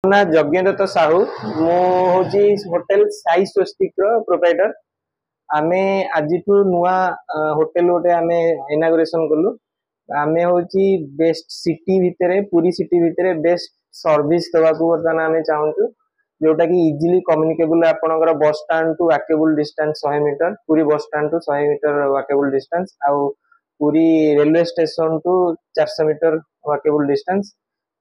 ना यज्ञदत्त साहू मु हूँ होटेल साई स्वस्तिक प्रोप्राइटर। आमे आज नुआ होटेल गोटे आमे इनागुरेशन कलु। आमे हूँ बेस्ट सिटी भितर पूरी सिटी भितर बेस्ट सर्विस देवा बर्तमान आमे चाहूँ जोटा कि इजिली कम्युनिकेबल आपनकर bus stand to walkable distance 100 metre Puri bus stand to 100 metre walkable distance आउ Puri railway station to 400 metre walkable distance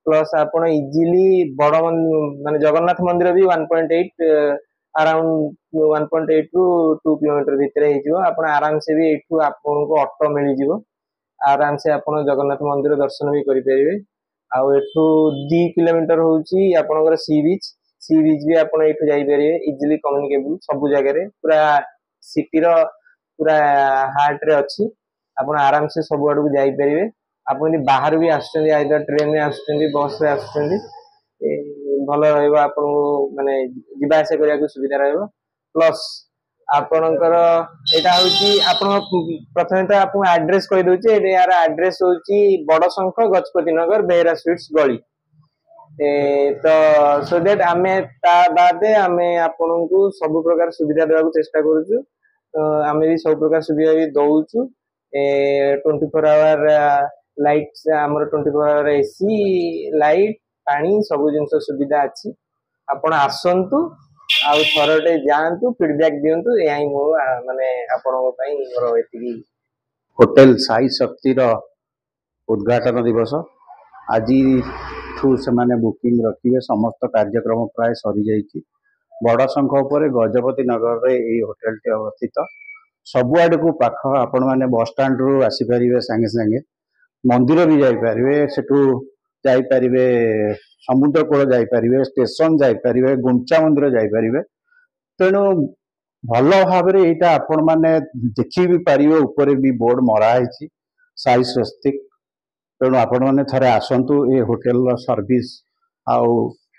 plus आप इजिली बड़ माने जगन्नाथ मंदिर भी 1.8 अराउंड 1.8 टू 2 किलोमीटर भितर आप आराम से भी एठू आपको ऑटो मिल जिवो आराम से आप जगन्नाथ मंदिर दर्शन भी करेंगे। आउ एठू 2 किलोमीटर होची आपनकर सी बीच भी आप जाइपारे इजिली कम्युनिकेबल सब जगह पूरा सिटी रो पूरा हार्ट रे अच्छी आप आराम से सब आड़ को जाइपारे। आप बाहर भी आइदर ट्रेन में आसुच्चंदी बस रे आसुच्चंदी भल रहिबो आपन माने जिबा आसे करिया को सुविधा रहिबो। प्लस आपनकर एटा होची आपन प्रथमे तो आपन एड्रेस कहि दोची यार एड्रेस होची बड़शंख गजपति नगर बेहरा स्वीट्स गली तो सो दैट आमे ता बादे आमे आपन को सब प्रकार सुविधा देवा को चेष्टा करूछु। तो आमे भी सब प्रकार सुविधा भी दउछु 24 आवर लाइट आमर 24 आवर एसी लाइट पानी सब जिनस सुविधा अच्छी आपण आसंतु आउ थरटे जांतु फीडबैक दियंतु एई मो माने आपन पई मोर एतिकी होटेल साई शक्ति उद्घाटन दिवस आज से माने बुकिंग रखिए समस्त कार्यक्रम प्राय सरी जाइए बड़शंख उपर गजपति नगर रे ये होटेल टी अवस्थित सबुआड़ को पाख आपण मैंने बस स्टाण्ड रु आसीपर सांगे सांगे मंदिर भी जापारे सेठू जापारे समुद्र कूल जापारे स्टेशन जापारे गुंचा मंदिर जापारे तेणु भल भाव यहाँ आपण मैंने देखी भी पारे ऊपर भी बोर्ड मराही साई स्वस्तिक तेणु आपण मैंने थरे आसतु ये होटेल सर्विस आउ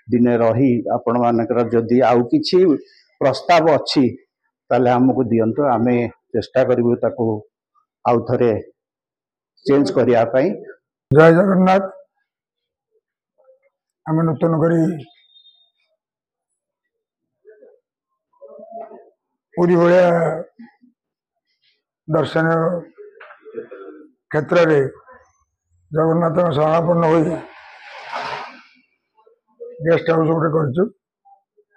दिने रही आपण मानकर जदि आउ किछि प्रस्ताव अच्छी ताले हमको दियंतु आमे चेष्टा करिवु ताको आउ थरे चेंज करिया पई। जय जगन्नाथ। आम नूतन करी पूरी भाया दर्शन क्षेत्र में जगन्नाथ शरणापन्न हो गेस्ट हाउस गोटे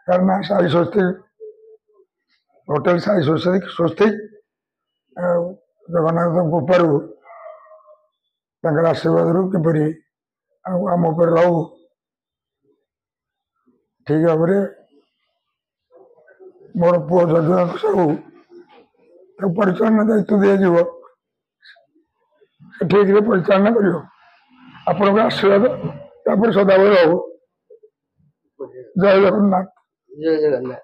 कर ना साई स्वस्तिक होटेल साई स्वस्तिक जगन्नाथ कृपार आशीर्वाद रू किपरि आम उपर रहू ठीक भाव मोर पुओ जगन्नाथ साहू परिचालना दायित्व दिज्व ठीक परिचालना कर आपण आशीर्वाद सदाबले रहू। जय जगन्नाथ। जय जगन्नाथ।